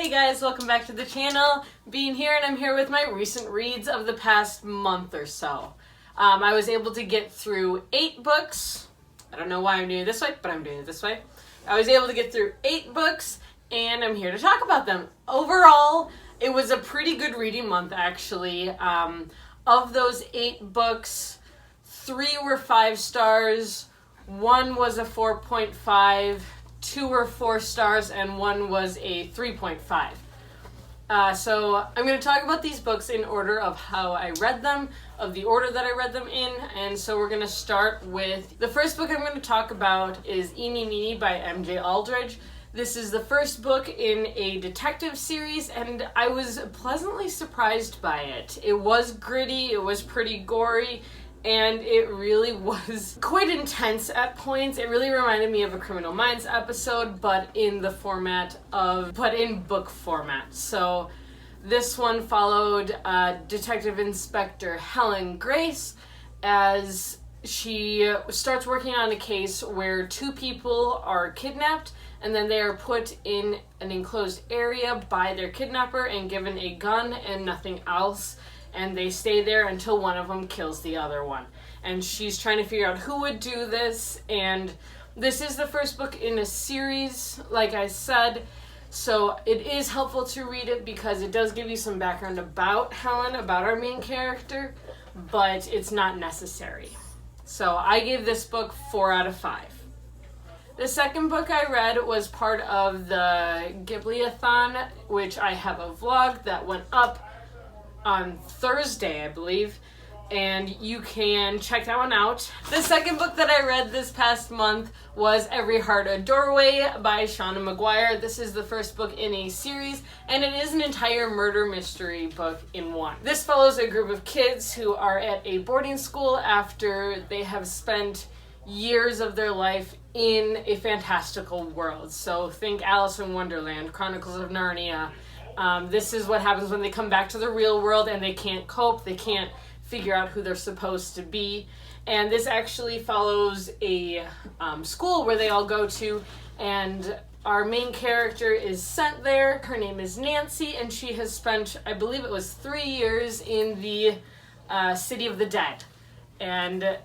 Hey guys, welcome back to the channel. Being here, and I'm here with my recent reads of the past month or so. I was able to get through 8 books. I don't know why I'm doing it this way, but I'm doing it this way. I was able to get through 8 books, and I'm here to talk about them. Overall, it was a pretty good reading month, actually. Of those 8 books, 3 were 5 stars, 1 was a 4.5, 2 were 4 stars, and 1 was a 3.5. So I'm going to talk about these books in order of how I read them, of the order that I read them in, and so we're going to start with... The first book I'm going to talk about is Eeny, Meeny by M.J. Arlidge. This is the first book in a detective series, and I was pleasantly surprised by it. It was gritty, it was pretty gory, and it really was quite intense at points. It really reminded me of a Criminal Minds episode, but in book format. So this one followed Detective Inspector Helen Grace as she starts working on a case where 2 people are kidnapped, and then they are put in an enclosed area by their kidnapper and given a gun and nothing else. And they stay there until one of them kills the other one. And she's trying to figure out who would do this. And this is the first book in a series, like I said. So it is helpful to read it because it does give you some background about Helen, about our main character, but it's not necessary. So I gave this book 4 out of 5. The second book I read was part of the Ghibli-a-thon, which I have a vlog that went up on Thursday, I believe, and you can check that one out. The second book that I read this past month was Every Heart a Doorway by Seanan McQuire. This is the first book in a series, and it is an entire murder mystery book in one. This follows a group of kids who are at a boarding school after they have spent years of their life in a fantastical world. So think Alice in Wonderland, Chronicles of Narnia. This is what happens when they come back to the real world and they can't cope, they can't figure out who they're supposed to be. And this actually follows a school where they all go to, and our main character is sent there. Her name is Nancy, and she has spent, I believe it was 3 years in the City of the Dead. And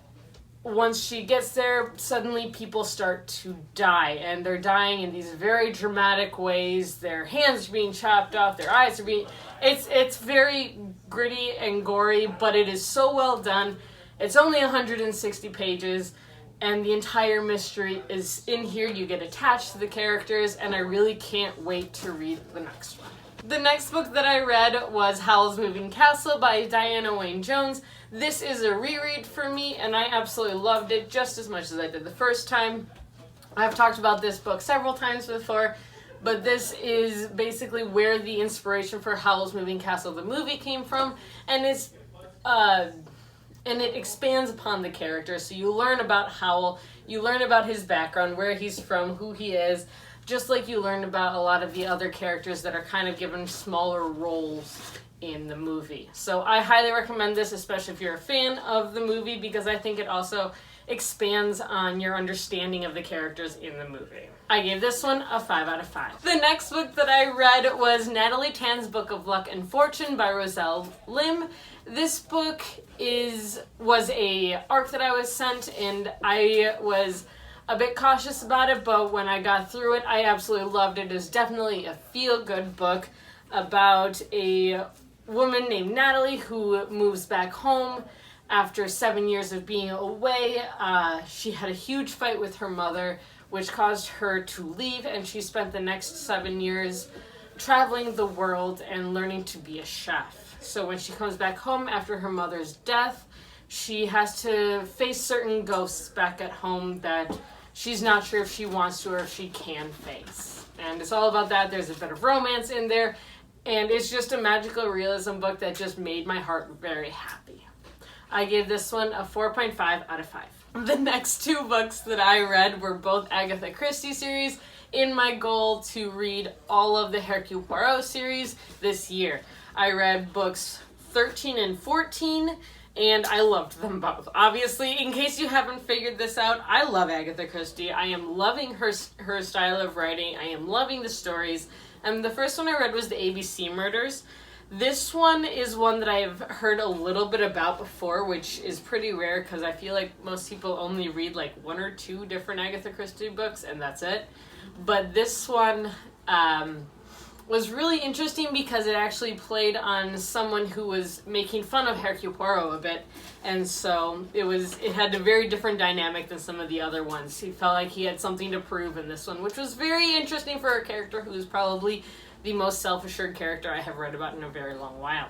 once she gets there, suddenly people start to die, and they're dying in these very dramatic ways. Their hands are being chopped off, their eyes are being... It's very gritty and gory, but it is so well done. It's only 160 pages, and the entire mystery is in here. You get attached to the characters, and I really can't wait to read the next one. The next book that I read was Howl's Moving Castle by Diana Wynne Jones. This is a reread for me, and I absolutely loved it just as much as I did the first time. I've talked about this book several times before, but this is basically where the inspiration for Howl's Moving Castle, the movie, came from, and it expands upon the character. So you learn about Howl, you learn about his background, where he's from, who he is, just like you learn about a lot of the other characters that are kind of given smaller roles in the movie. So I highly recommend this, especially if you're a fan of the movie, because I think it also expands on your understanding of the characters in the movie. I gave this one a 5 out of 5. The next book that I read was Natalie Tan's Book of Luck and Fortune by Roselle Lim. This book was a arc that I was sent, and I was a bit cautious about it, but when I got through it, I absolutely loved it. It is definitely a feel-good book about a woman named Natalie who moves back home after 7 years of being away. She had a huge fight with her mother, which caused her to leave, and she spent the next 7 years traveling the world and learning to be a chef. So when she comes back home after her mother's death, she has to face certain ghosts back at home that she's not sure if she wants to or if she can face. And it's all about that. There's a bit of romance in there, and it's just a magical realism book that just made my heart very happy. I gave this one a 4.5 out of 5. The next 2 books that I read were both Agatha Christie series, in my goal to read all of the Hercule Poirot series this year. I read books 13 and 14, and I loved them both. Obviously, in case you haven't figured this out, I love Agatha Christie. I am loving her style of writing. I am loving the stories. And the first one I read was the A.B.C. murders. This one is one that I've heard a little bit about before, which is pretty rare because I feel like most people only read like 1 or 2 different Agatha Christie books and that's it. But this one was really interesting because it actually played on someone who was making fun of Hercule Poirot a bit. And so it had a very different dynamic than some of the other ones. He felt like he had something to prove in this one, which was very interesting for a character who is probably the most self-assured character I have read about in a very long while.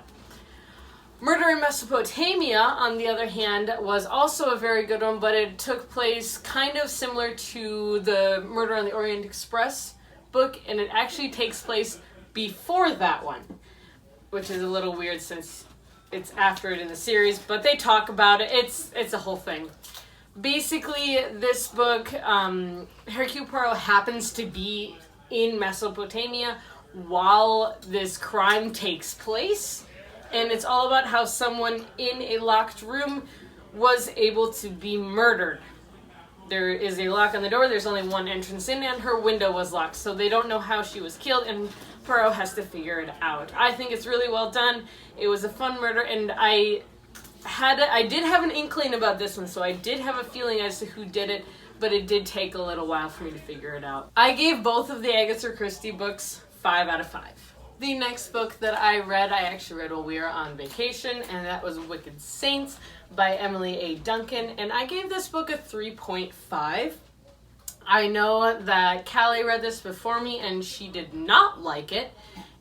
Murder in Mesopotamia, on the other hand, was also a very good one, but it took place kind of similar to the Murder on the Orient Express book, and it actually takes place before that one, which is a little weird since it's after it in the series, but they talk about it. It's a whole thing. Basically, this book, Hercule Poirot happens to be in Mesopotamia while this crime takes place, and it's all about how someone in a locked room was able to be murdered. There is a lock on the door, there's only one entrance in, and her window was locked, so they don't know how she was killed, and Poirot has to figure it out. I think it's really well done. It was a fun murder, and I did have an inkling about this one, so I did have a feeling as to who did it, but it did take a little while for me to figure it out. I gave both of the Agatha Christie books 5 out of 5. The next book that I actually read while we were on vacation, and that was Wicked Saints by Emily A. Duncan, and I gave this book a 3.5. I know that Callie read this before me, and she did not like it,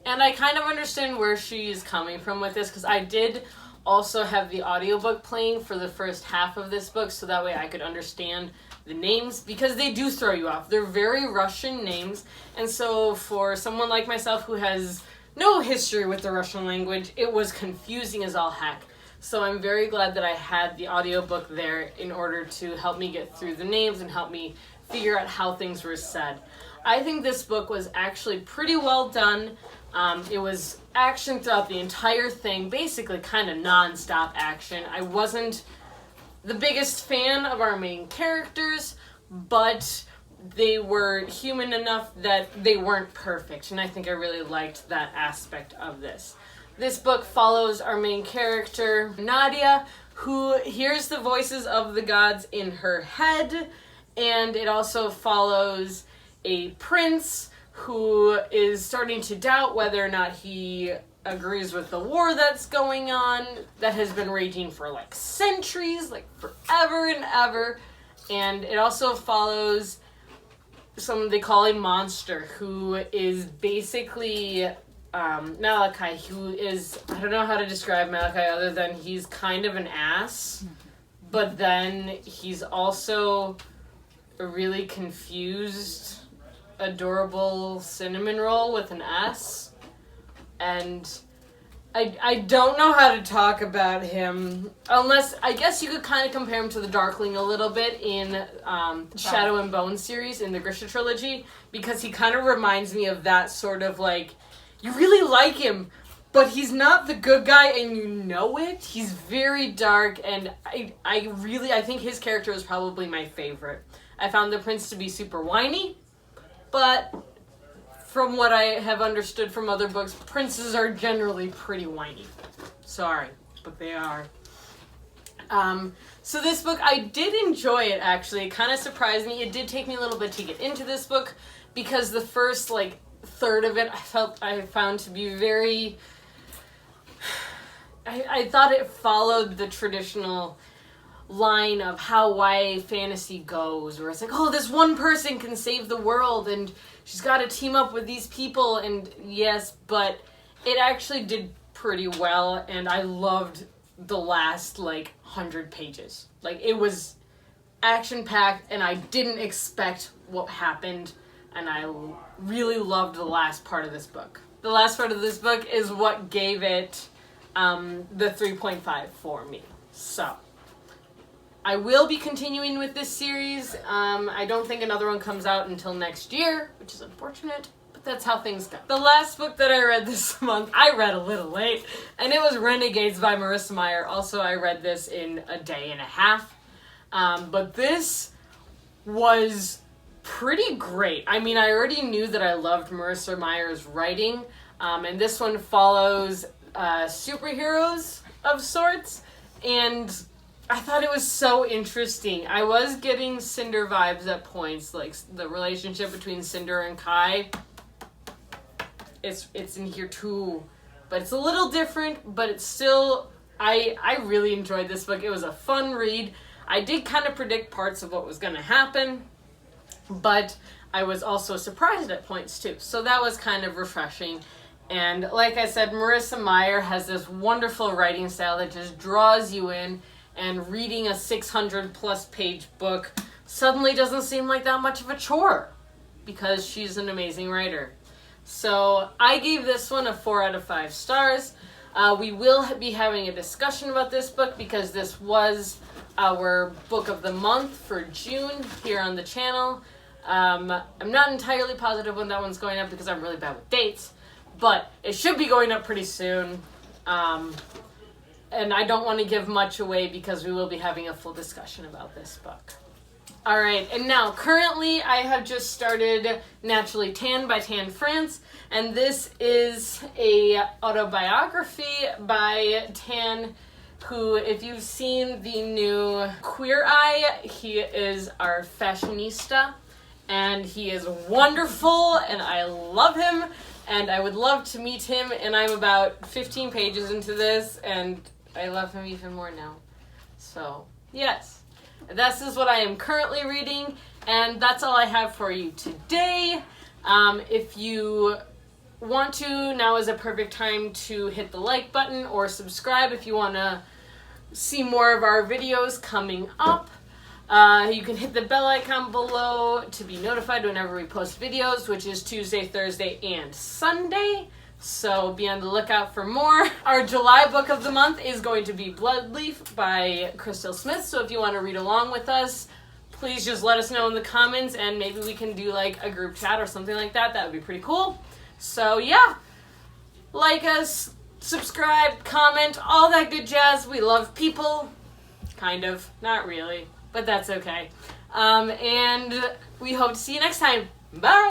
and I kind of understand where she's coming from with this, because I did also have the audiobook playing for the first half of this book, so that way I could understand the names, because they do throw you off. They're very Russian names, and so for someone like myself who has no history with the Russian language, it was confusing as all heck. So I'm very glad that I had the audiobook there in order to help me get through the names and help me figure out how things were said. I think this book was actually pretty well done. It was action throughout the entire thing, basically kind of non-stop action. I wasn't the biggest fan of our main characters, but they were human enough that they weren't perfect, and I think I really liked that aspect of this. This book follows our main character, Nadia, who hears the voices of the gods in her head, and it also follows a prince who is starting to doubt whether or not he agrees with the war that's going on, that has been raging for like centuries, like forever and ever. And it also follows someone they call a monster, who is basically Malachi, who is, I don't know how to describe Malachi other than he's kind of an ass, but then he's also a really confused, adorable cinnamon roll with an S. And I don't know how to talk about him, unless, I guess you could kind of compare him to the Darkling a little bit in Shadow and Bone series in the Grisha trilogy, because he kind of reminds me of that sort of like, you really like him, but he's not the good guy and you know it. He's very dark, and I think his character is probably my favorite. I found the prince to be super whiny, but from what I have understood from other books, princes are generally pretty whiny. Sorry, but they are. So this book, I did enjoy it, actually. It kind of surprised me. It did take me a little bit to get into this book, because the first, third of it I found to be very... I thought it followed the traditional line of how YA fantasy goes, where it's like, oh, this one person can save the world, and she's got to team up with these people, and yes, but it actually did pretty well, and I loved the last, 100 pages. It was action-packed, and I didn't expect what happened, and I really loved the last part of this book. The last part of this book is what gave it the 3.5 for me. So, I will be continuing with this series. I don't think another one comes out until next year, which is unfortunate, but that's how things go. The last book that I read this month, I read a little late, and it was Renegades by Marissa Meyer. Also, I read this in a day and a half. But this was pretty great. I mean, I already knew that I loved Marissa Meyer's writing, and this one follows superheroes of sorts, and I thought it was so interesting. I was getting Cinder vibes at points, like the relationship between Cinder and Kai. It's in here too, but it's a little different, but it's still, I really enjoyed this book. It was a fun read. I did kind of predict parts of what was going to happen, but I was also surprised at points too. So that was kind of refreshing. And like I said, Marissa Meyer has this wonderful writing style that just draws you in, and reading a 600 plus page book suddenly doesn't seem like that much of a chore because she's an amazing writer. So I gave this one a 4 out of 5 stars. We will be having a discussion about this book because this was our book of the month for June here on the channel. I'm not entirely positive when that one's going up because I'm really bad with dates, but it should be going up pretty soon. And I don't want to give much away because we will be having a full discussion about this book. All right, and now currently I have just started Naturally Tan by Tan France, and this is a autobiography by Tan, who, if you've seen the new Queer Eye, he is our fashionista, and he is wonderful, and I love him, and I would love to meet him, and I'm about 15 pages into this, and I love him even more now. So, yes. This is what I am currently reading, and that's all I have for you today. If you want to, now is a perfect time to hit the like button or subscribe if you want to see more of our videos coming up. You can hit the bell icon below to be notified whenever we post videos, which is Tuesday, Thursday, and Sunday. So be on the lookout for more. Our July book of the month is going to be Bloodleaf by Crystal Smith. So if you want to read along with us, please just let us know in the comments, and maybe we can do like a group chat or something like that. That would be pretty cool. So yeah, like us, subscribe, comment, all that good jazz. We love people. Kind of. Not really, but that's okay. And we hope to see you next time. Bye!